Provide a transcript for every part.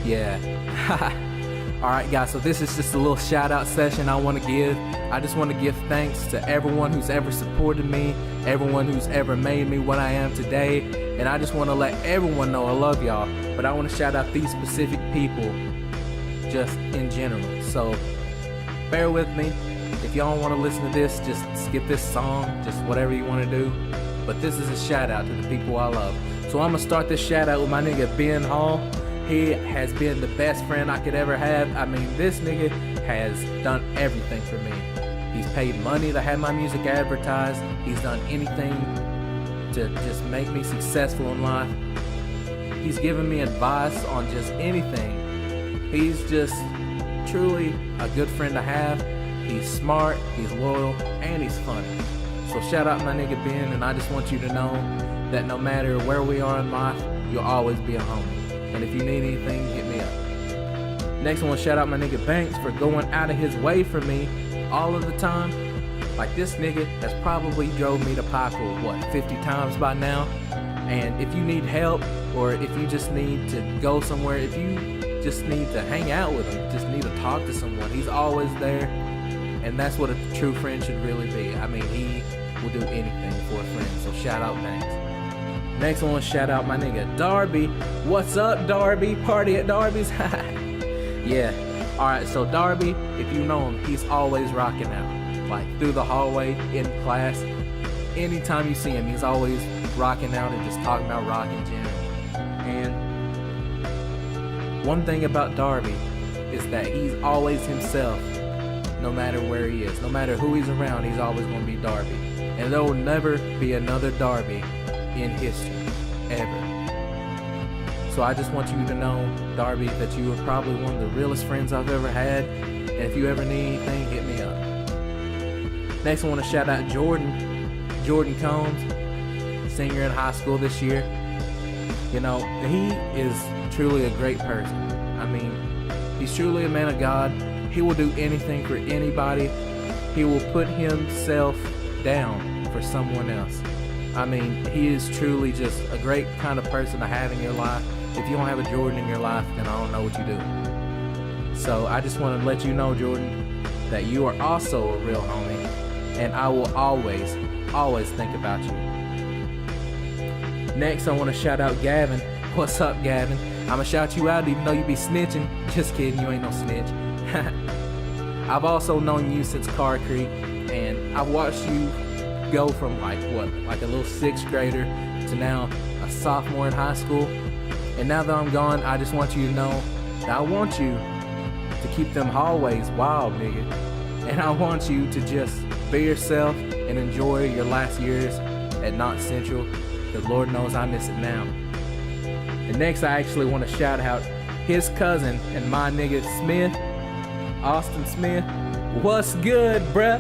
Yeah. Alright guys, so this is just a little shout out session I want to give. I just want to give thanks to everyone who's ever supported me, everyone who's ever made me what I am today, and I just want to let everyone know I love y'all, but I want to shout out these specific people just in general. So bear with me. If y'all want to listen to this, just skip this song, just whatever you want to do. But this is a shout out to the people I love. So I'm going to start this shout out with my nigga Ben Hall. He has been the best friend I could ever have. I mean, this nigga has done everything for me. He's paid money to have my music advertised. He's done anything to just make me successful in life. He's given me advice on just anything. He's just truly a good friend to have. He's smart, he's loyal, and he's funny. So shout out my nigga Ben, and I just want you to know that no matter where we are in life, you'll always be a homie. And if you need anything, hit me up. Next, I want to shout out my nigga Banks for going out of his way for me all of the time. Like, this nigga has probably drove me to Pikeville, what, 50 times by now? And if you need help, or if you just need to go somewhere, if you just need to hang out with him, just need to talk to someone, he's always there. And that's what a true friend should really be. I mean, he will do anything for a friend, so shout out Banks. Next, I want to shout out my nigga Darby. What's up, Darby? Party at Darby's? Yeah. Alright, so Darby, if you know him, he's always rocking out. Like, through the hallway, in class. Anytime you see him, he's always rocking out and just talking about rock in general. And one thing about Darby is that he's always himself, no matter where he is. No matter who he's around, he's always going to be Darby. And there will never be another Darby in history, ever. So I just want you to know, Darby, that you are probably one of the realest friends I've ever had, and if you ever need anything, hit me up. Next, I want to shout out Jordan Combs, senior in high school this year. You know, he is truly a great person. I mean, he's truly a man of God. He will do anything for anybody. He will put himself down for someone else. I mean, he is truly just a great kind of person to have in your life. If you don't have a Jordan in your life, then I don't know what you do. So I just want to let you know, Jordan, that you are also a real homie, and I will always, always think about you. Next, I want to shout out Gavin. What's up, Gavin? I'ma shout you out even though you be snitching. Just kidding, you ain't no snitch. I've also known you since Car Creek, and I've watched you go from like a little 6th grader to now a sophomore in high school. And now that I'm gone, I just want you to know that I want you to keep them hallways wild, nigga. And I want you to just be yourself and enjoy your last years at Knott Central, because Lord knows I miss it now. And next, I actually want to shout out his cousin and my nigga Smith, Austin Smith. What's good, bruh?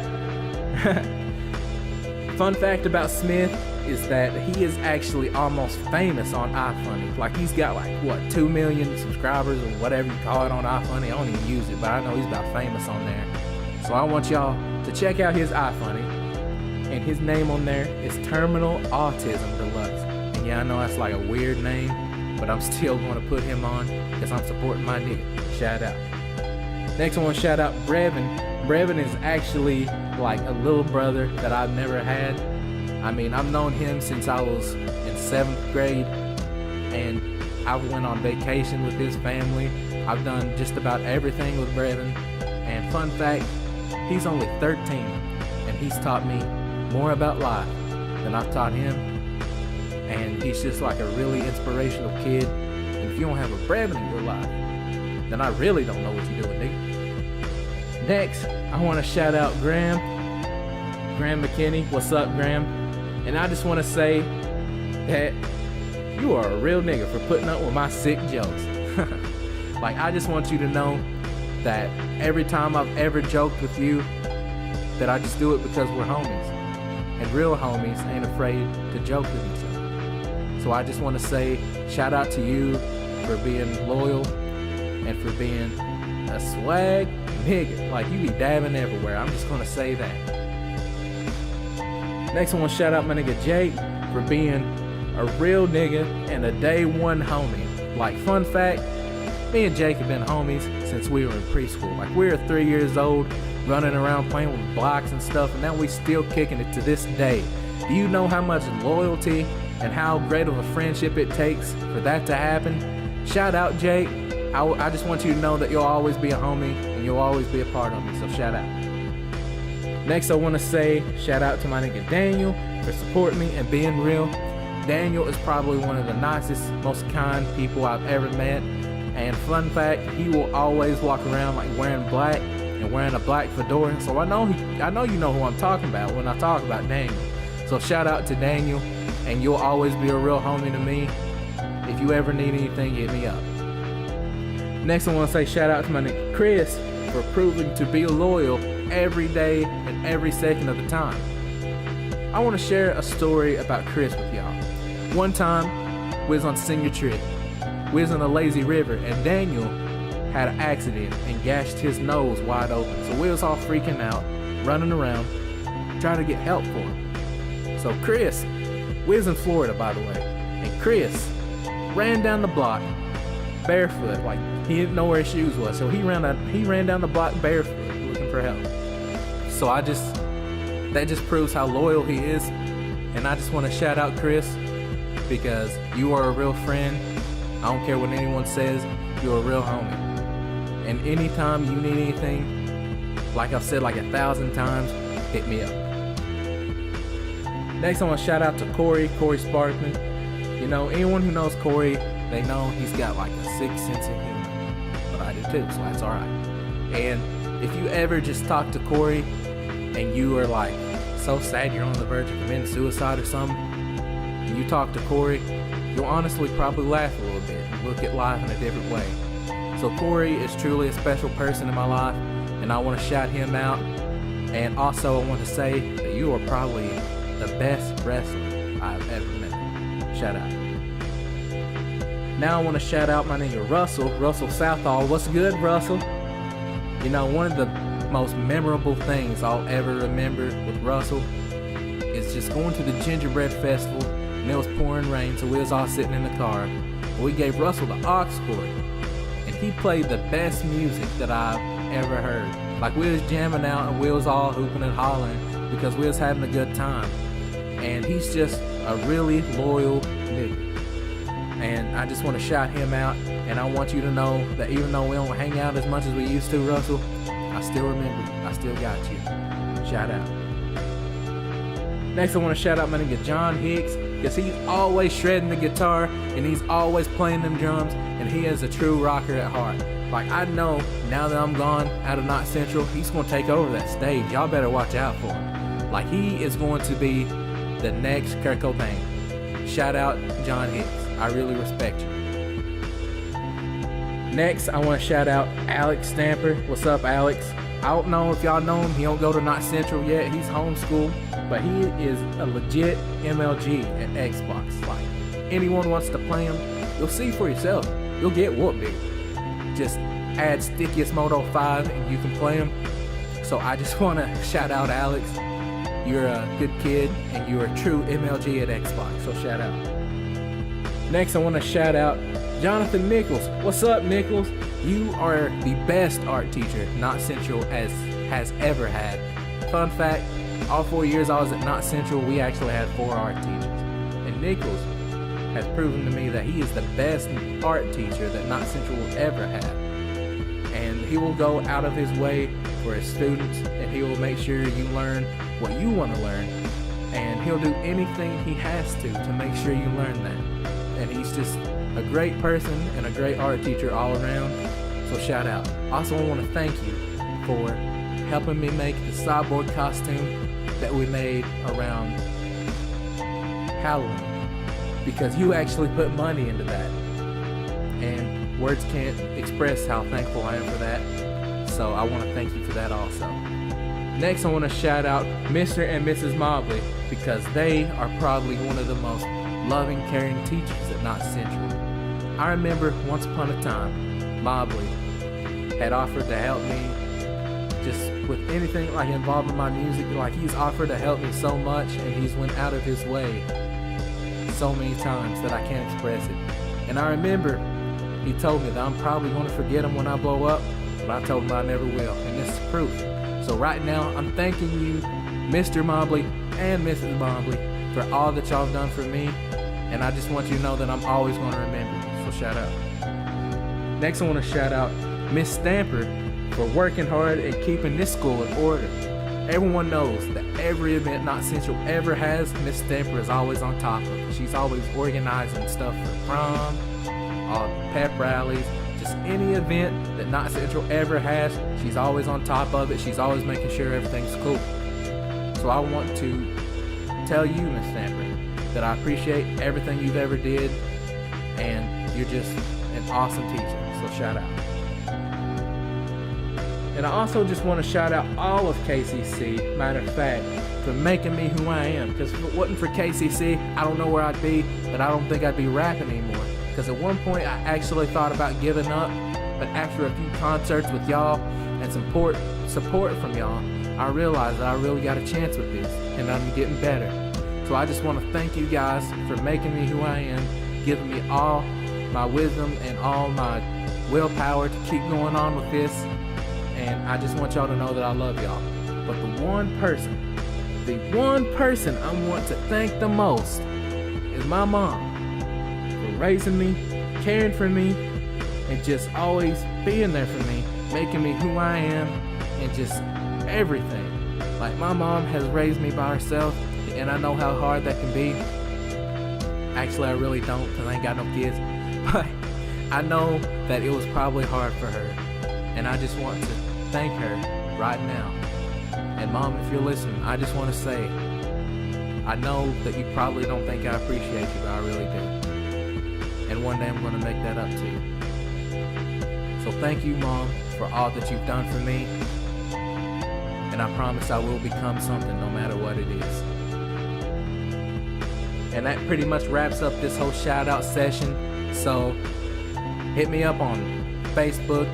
Fun fact about Smith is that he is actually almost famous on iFunny. Like, he's got like, what, 2 million subscribers or whatever you call it on iFunny. I don't even use it, but I know he's about famous on there. So I want y'all to check out his iFunny. And his name on there is Terminal Autism Deluxe. And yeah, I know that's like a weird name, but I'm still going to put him on because I'm supporting my nigga. Shout out. Next, I want to shout out Brevin. Brevin is actually like a little brother that I've never had. I mean, I've known him since I was in 7th grade, and I went on vacation with his family. I've done just about everything with Brevin. And fun fact, he's only 13, and he's taught me more about life than I've taught him. And he's just like a really inspirational kid. And if you don't have a Brevin in your life, then I really don't know what you're doing, nigga. Next, I want to shout out Graham McKinney. What's up, Graham? And I just want to say that you are a real nigga for putting up with my sick jokes. Like, I just want you to know that every time I've ever joked with you, that I just do it because we're homies. And real homies ain't afraid to joke with each other. So I just want to say shout out to you for being loyal and for being a swag nigga. Like, you be dabbing everywhere. I'm just gonna say that. Next, I want to shout out my nigga Jake for being a real nigga and a day one homie. Like, fun fact, Me and Jake have been homies since we were in preschool. Like, we were 3 years old, running around playing with blocks and stuff, and now we still kicking it to this day. Do you know how much loyalty and how great of a friendship it takes for that to happen? Shout out, Jake. I just want you to know that you'll always be a homie and you'll always be a part of me, so shout out. Next, I want to say shout out to my nigga Daniel for supporting me and being real. Daniel is probably one of the nicest, most kind people I've ever met. And fun fact, he will always walk around like wearing black and wearing a black fedora. So I know you know who I'm talking about when I talk about Daniel. So shout out to Daniel, and you'll always be a real homie to me. If you ever need anything, hit me up. Next, I want to say shout out to my nigga Chris for proving to be loyal every day and every second of the time. I want to share a story about Chris with y'all. One time, we was on senior trip. We was in the lazy river, and Daniel had an accident and gashed his nose wide open. So we was all freaking out, running around, trying to get help for him. So Chris, we was in Florida, by the way, and Chris ran down the block barefoot, like he didn't know where his shoes was. So he ran down the block barefoot looking for help. So that just proves how loyal he is. And I just want to shout out Chris, because you are a real friend. I don't care what anyone says, you're a real homie. And anytime you need anything, like I've said like 1,000 times, hit me up. Next, I want to shout out to Corey Sparkman. You know, anyone who knows Corey, they know he's got like a sixth sense of humor. But I do too, so that's alright. And if you ever just talk to Corey and you are like so sad you're on the verge of committing suicide or something, and you talk to Corey, you'll honestly probably laugh a little bit and look at life in a different way. So Corey is truly a special person in my life, and I want to shout him out. And also I want to say that you are probably the best wrestler I've ever met. Shout out. Now I want to shout out my nigga Russell Southall. What's good, Russell? You know, one of the most memorable things I'll ever remember with Russell is just going to the Gingerbread Festival, and it was pouring rain, so we was all sitting in the car. We gave Russell the aux cord, and he played the best music that I've ever heard. Like, we was jamming out and we was all hooping and hollering because we was having a good time. And he's just a really loyal nigga. And I just want to shout him out, and I want you to know that even though we don't hang out as much as we used to, Russell, I still remember you. I still got you. Shout out. Next, I want to shout out my nigga John Hicks, because he's always shredding the guitar and he's always playing them drums, and he is a true rocker at heart. Like, I know now that I'm gone out of Knott Central, he's going to take over that stage. Y'all better watch out for him. Like, he is going to be the next Kurt Cobain. Shout out John Hicks. I really respect you. Next, I want to shout out Alex Stamper. What's up, Alex? I don't know if y'all know him. He don't go to Knott Central yet. He's homeschooled, but he is a legit MLG at Xbox. Like, anyone wants to play him, you'll see for yourself. You'll get whooped, dude. Just add Stickiest Moto 5 and you can play him. So I just want to shout out Alex. You're a good kid and you're a true MLG at Xbox, so shout out. Next, I want to shout out Jonathan Nichols. What's up, Nichols? You are the best art teacher Knott Central has ever had. Fun fact, all 4 years I was at Knott Central, we actually had 4 art teachers. And Nichols has proven to me that he is the best art teacher that Knott Central will ever have. And he will go out of his way for his students, and he will make sure you learn what you want to learn. And he'll do anything he has to make sure you learn that. And he's just a great person and a great art teacher all around, so shout out. Also, I want to thank you for helping me make the cyborg costume that we made around Halloween, because you actually put money into that, and words can't express how thankful I am for that, so I want to thank you for that also. Next, I want to shout out Mr. and Mrs. Mobley, because they are probably one of the most loving, caring teachers at Knott Central. I remember once upon a time, Mobley had offered to help me just with anything like involving my music. Like, he's offered to help me so much, and he's went out of his way so many times that I can't express it. And I remember He told me that I'm probably going to forget him when I blow up, but I told him I never will, and this is proof. So right now, I'm thanking you, Mr. Mobley and Mrs. Mobley, for all that y'all have done for me, and I just want you to know that I'm always going to remember you, so shout out. Next, I want to shout out Miss Stamper for working hard and keeping this school in order. Everyone knows that every event Knott Central ever has, Miss Stamper is always on top of it. She's always organizing stuff for prom, all pep rallies, just any event that Knott Central ever has, she's always on top of it. She's always making sure everything's cool. So I want to tell you, Miss Stamper, that I appreciate everything you've ever did, and you're just an awesome teacher, so shout out. And I also just want to shout out all of KCC, matter of fact, for making me who I am. Because if it wasn't for KCC, I don't know where I'd be, but I don't think I'd be rapping anymore. Because at one point, I actually thought about giving up, but after a few concerts with y'all and support from y'all, I realized that I really got a chance with this, and I'm getting better. So I just want to thank you guys for making me who I am, giving me all my wisdom and all my willpower to keep going on with this. And I just want y'all to know that I love y'all. But the one person I want to thank the most is my mom for raising me, caring for me, and just always being there for me, making me who I am, and just everything. Like, my mom has raised me by herself, and I know how hard that can be. Actually, I really don't, because I ain't got no kids. But I know that it was probably hard for her. And I just want to thank her right now. And Mom, if you're listening, I just want to say, I know that you probably don't think I appreciate you, but I really do. And one day I'm going to make that up to you. So thank you, Mom, for all that you've done for me. And I promise I will become something no matter what it is. And that pretty much wraps up this whole shout out session. So hit me up on Facebook,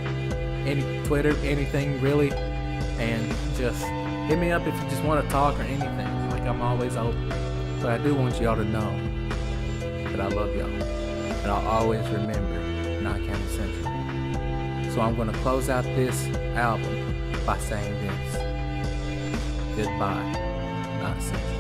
any Twitter, anything really, and just hit me up if you just want to talk or anything. Like, I'm always open. But I do want y'all to know that I love y'all, and I'll always remember Knott County Central. So I'm going to close out this album by saying this: goodbye, Knott Central.